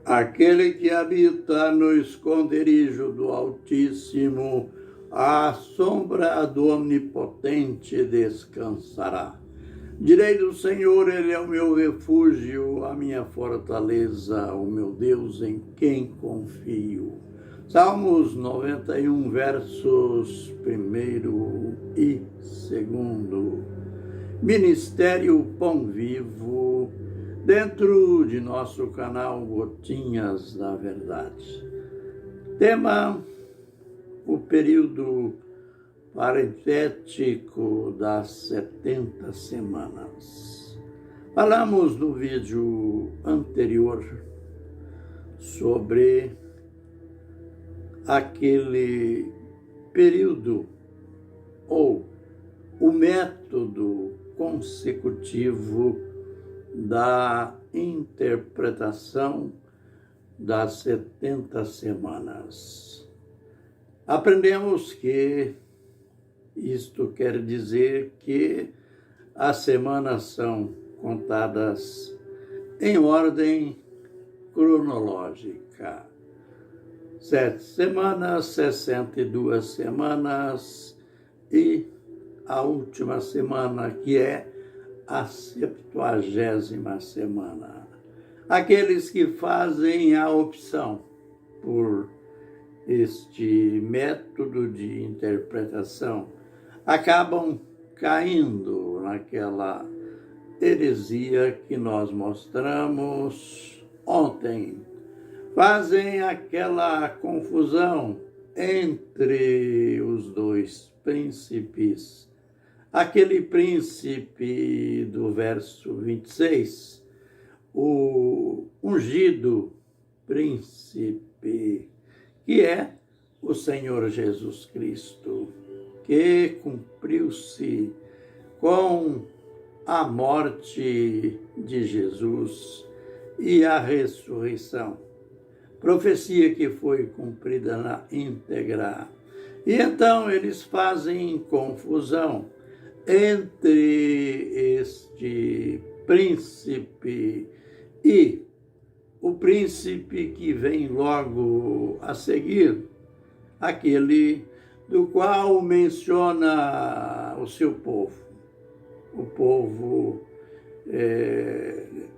Aquele que habita no esconderijo do Altíssimo, à sombra do Onipotente descansará. Direi do Senhor, Ele é o meu refúgio, a minha fortaleza, o meu Deus em quem confio. Salmos 91, versos 1 e 2. Ministério Pão Vivo, dentro de nosso canal Gotinhas da Verdade. Tema: o período parentético das 70 semanas. Falamos no vídeo anterior sobre aquele período ou o método consecutivo da interpretação das 70 semanas. Aprendemos que isto quer dizer que as semanas são contadas em ordem cronológica. 7 semanas, 62 semanas e a última semana, que é a 70ª semana. Aqueles que fazem a opção por este método de interpretação acabam caindo naquela heresia que nós mostramos ontem. Fazem aquela confusão entre os dois príncipes. Aquele príncipe do verso 26, o ungido príncipe, que é o Senhor Jesus Cristo, que cumpriu-se com a morte de Jesus e a ressurreição. Profecia que foi cumprida na íntegra. E então eles fazem confusão entre este príncipe e o príncipe que vem logo a seguir, aquele do qual menciona o seu povo. O povo,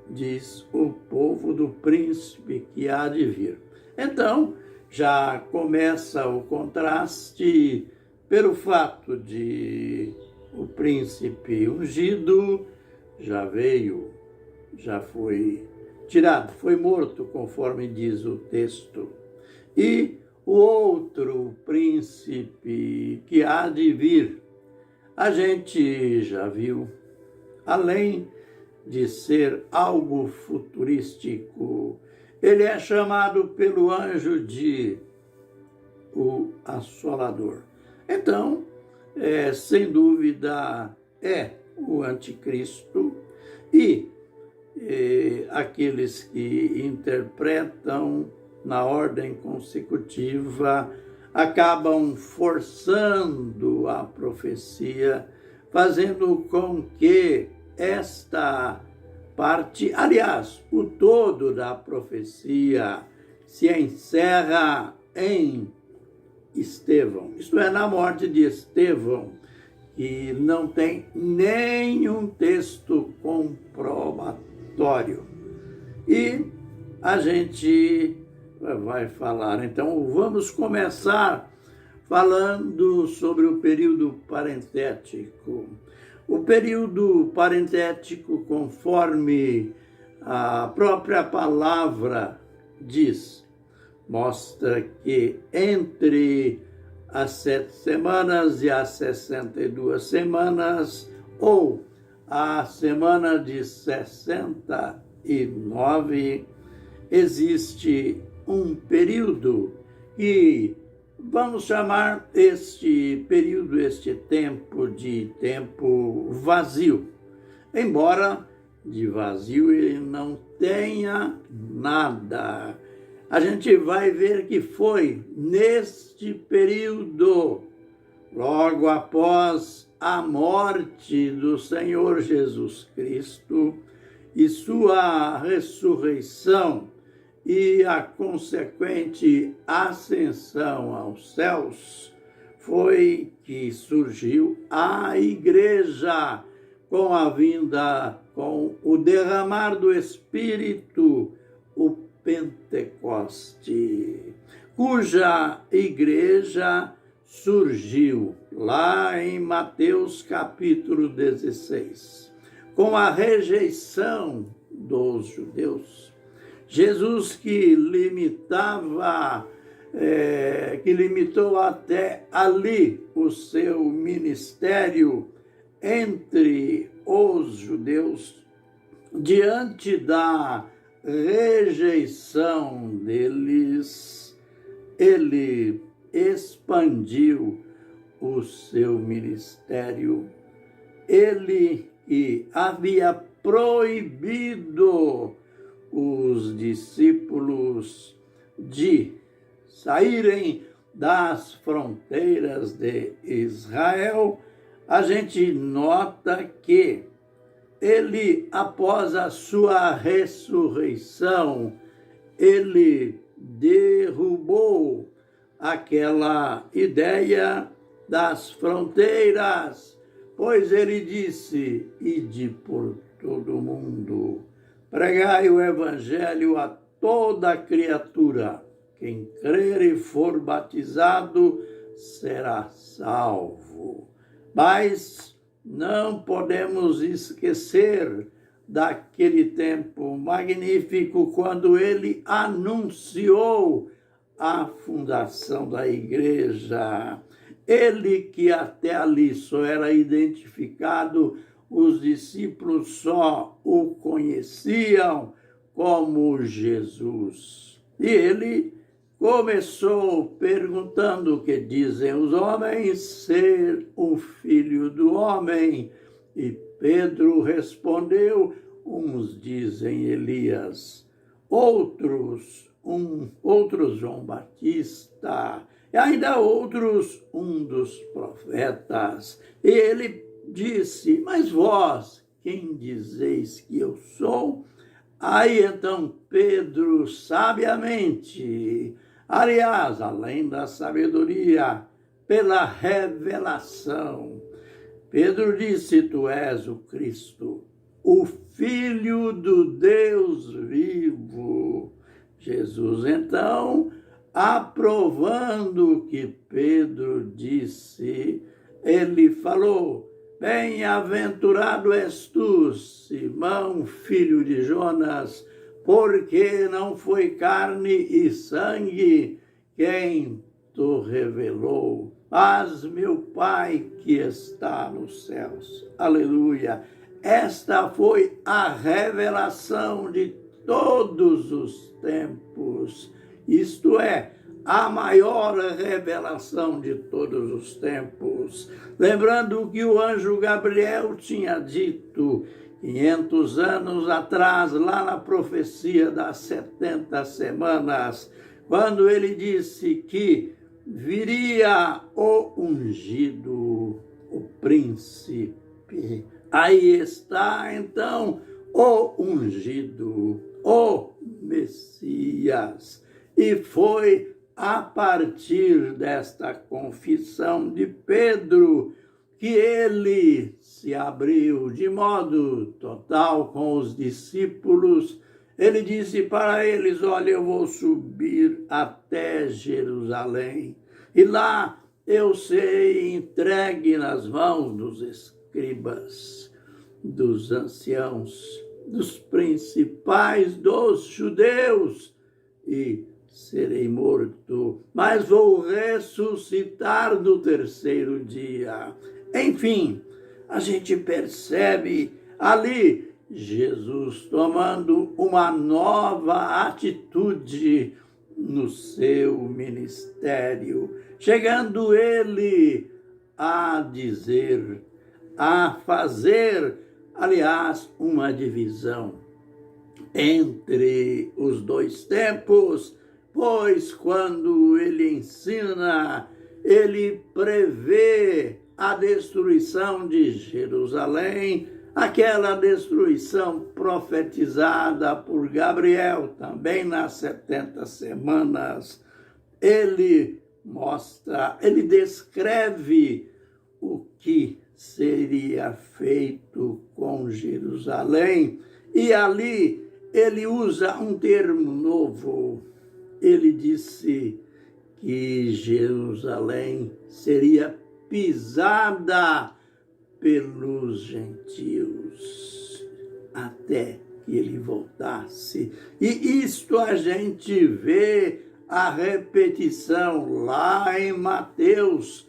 diz, o povo do príncipe que há de vir. Então, já começa o contraste pelo fato de o príncipe ungido já veio, já foi tirado, foi morto, conforme diz o texto. E o outro príncipe que há de vir, a gente já viu, além de ser algo futurístico, ele é chamado pelo anjo de o Assolador. Então, sem dúvida, é o anticristo e aqueles que interpretam na ordem consecutiva acabam forçando a profecia, fazendo com que esta parte, aliás, o todo da profecia se encerra em Estevão, isto é, na morte de Estevão, que não tem nenhum texto comprobatório. E a gente vai falar, então vamos começar falando sobre o período parentético. O período parentético, conforme a própria palavra diz, mostra que entre as 7 semanas e as 62 semanas, ou a semana de 69, existe um período que vamos chamar este período, este tempo, de tempo vazio. Embora de vazio ele não tenha nada. A gente vai ver que foi neste período, logo após a morte do Senhor Jesus Cristo e sua ressurreição e a consequente ascensão aos céus, foi que surgiu a igreja com a vinda, com o derramar do Espírito, o Pentecoste, cuja igreja surgiu lá em Mateus capítulo 16, com a rejeição dos judeus. Jesus que limitou até ali o seu ministério entre os judeus, diante da rejeição deles, ele expandiu o seu ministério. Ele que havia proibido os discípulos de saírem das fronteiras de Israel, a gente nota que ele, após a sua ressurreição, ele derrubou aquela ideia das fronteiras, pois ele disse: ide por todo o mundo, pregai o evangelho a toda criatura. Quem crer e for batizado será salvo. Mas não podemos esquecer daquele tempo magnífico quando ele anunciou a fundação da igreja. Ele que até ali só era identificado, os discípulos só o conheciam como Jesus. E ele começou perguntando o que dizem os homens ser o Filho do Homem. E Pedro respondeu: uns dizem Elias, outros João Batista, e ainda outros um dos profetas. E ele disse: mas vós, quem dizeis que eu sou? Aí então Pedro, sabiamente, aliás, além da sabedoria, pela revelação, Pedro disse: tu és o Cristo, o Filho do Deus vivo. Jesus, então, aprovando o que Pedro disse, ele falou: bem-aventurado és tu, Simão, filho de Jonas, porque não foi carne e sangue quem te revelou, mas meu Pai que está nos céus. Aleluia! Esta foi a revelação de todos os tempos, isto é, a maior revelação de todos os tempos. Lembrando que o anjo Gabriel tinha dito 500 anos atrás, lá na profecia das 70 semanas, quando ele disse que viria o ungido, o príncipe. Aí está, então, o ungido, o Messias. E foi a partir desta confissão de Pedro que ele se abriu de modo total com os discípulos. Ele disse para eles: olha, eu vou subir até Jerusalém, e lá eu serei entregue nas mãos dos escribas, dos anciãos, dos principais dos judeus, e serei morto, mas vou ressuscitar no terceiro dia. Enfim, a gente percebe ali Jesus tomando uma nova atitude no seu ministério, chegando ele a dizer, a fazer, aliás, uma divisão entre os dois tempos, pois quando ele ensina, ele prevê a destruição de Jerusalém aquela destruição profetizada por Gabriel, também nas 70 semanas, ele descreve o que seria feito com Jerusalém, e ali ele usa um termo novo. Ele disse que Jerusalém seria pisada pelos gentios até que ele voltasse. E isto a gente vê a repetição lá em Mateus,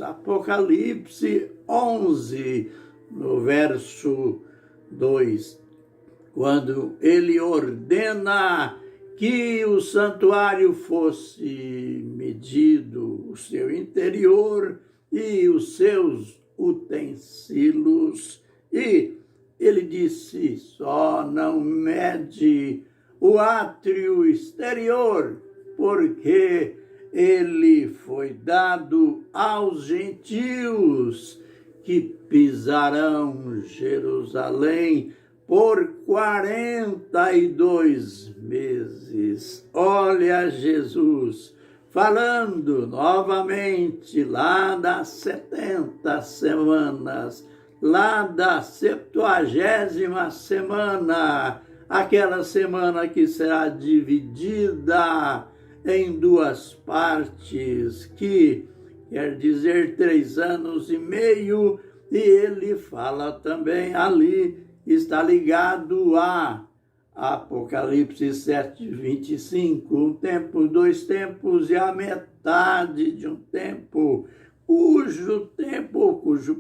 Apocalipse 11, no verso 2, quando ele ordena que o santuário fosse medido, o seu interior e os seus utensílios, e ele disse: só não mede o átrio exterior, porque ele foi dado aos gentios, que pisarão Jerusalém por 42 meses. Olha Jesus falando novamente lá das 70 semanas, lá da 70ª semana, aquela semana que será dividida em duas partes, que quer dizer 3 anos e meio, e ele fala também ali, está ligado a Apocalipse 7:25, um tempo, 2 tempos e a metade de um tempo, cujo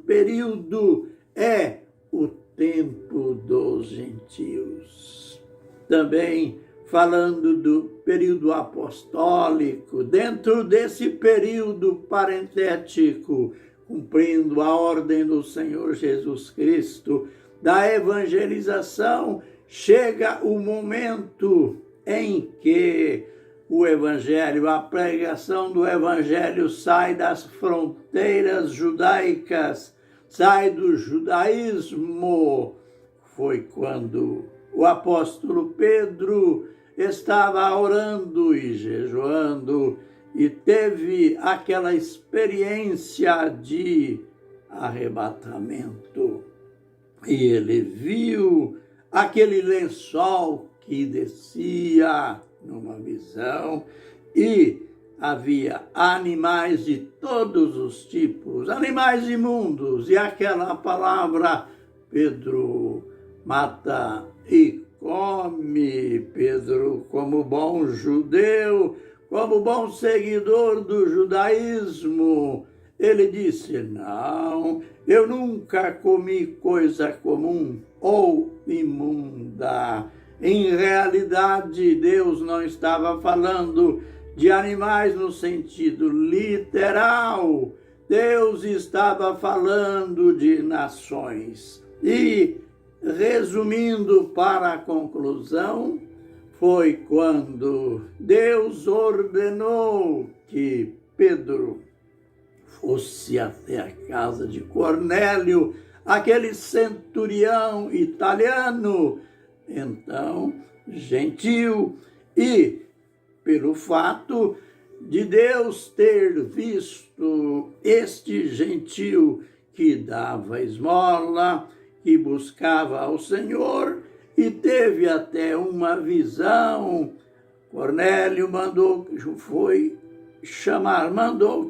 período é o tempo dos gentios. Também falando do período apostólico, dentro desse período parentético, cumprindo a ordem do Senhor Jesus Cristo, da evangelização, chega o momento em que o evangelho, a pregação do evangelho sai das fronteiras judaicas, sai do judaísmo. Foi quando o apóstolo Pedro estava orando e jejuando e teve aquela experiência de arrebatamento. E ele viu aquele lençol que descia numa visão, e havia animais de todos os tipos, animais imundos, e aquela palavra: Pedro mata e come. Pedro, como bom judeu, como bom seguidor do judaísmo, ele disse: não, eu nunca comi coisa comum ou imunda. Em realidade, Deus não estava falando de animais no sentido literal. Deus estava falando de nações. E, resumindo para a conclusão, foi quando Deus ordenou que Pedro fosse até a casa de Cornélio, aquele centurião italiano, então gentil, e pelo fato de Deus ter visto este gentil que dava esmola, que buscava ao Senhor, e teve até uma visão, Cornélio mandou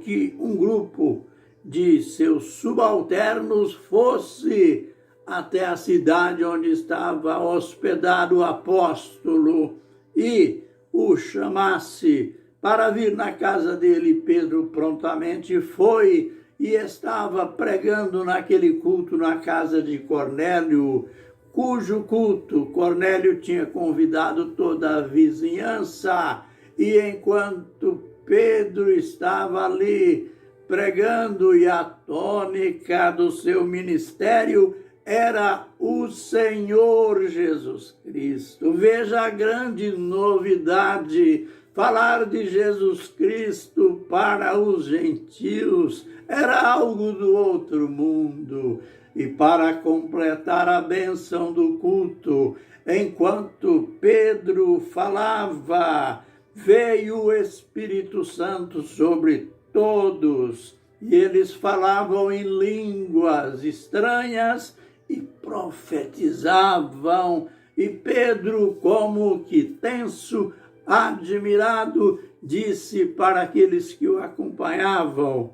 que um grupo de seus subalternos fosse até a cidade onde estava hospedado o apóstolo e o chamasse para vir na casa dele. Pedro prontamente foi e estava pregando naquele culto na casa de Cornélio, cujo culto Cornélio tinha convidado toda a vizinhança, e enquanto Pedro estava ali pregando, e a tônica do seu ministério era o Senhor Jesus Cristo. Veja a grande novidade falar de Jesus Cristo para os gentios era algo do outro mundo. E para completar a bênção do culto, enquanto Pedro falava, veio o Espírito Santo sobre todos, e eles falavam em línguas estranhas e profetizavam. E Pedro, como que tenso, admirado, disse para aqueles que o acompanhavam: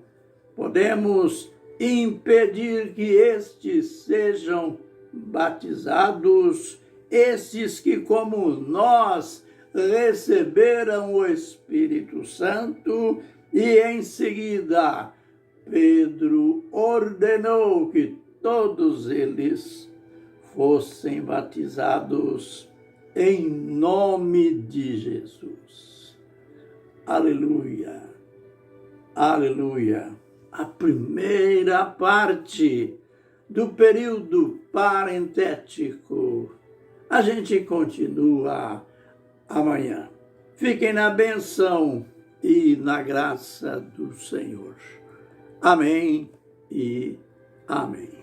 podemos impedir que estes sejam batizados, estes que, como nós, receberam o Espírito Santo. E em seguida, Pedro ordenou que todos eles fossem batizados em nome de Jesus. Aleluia, aleluia. A primeira parte do período parentético. A gente continua amanhã. Fiquem na bênção e na graça do Senhor. Amém e amém.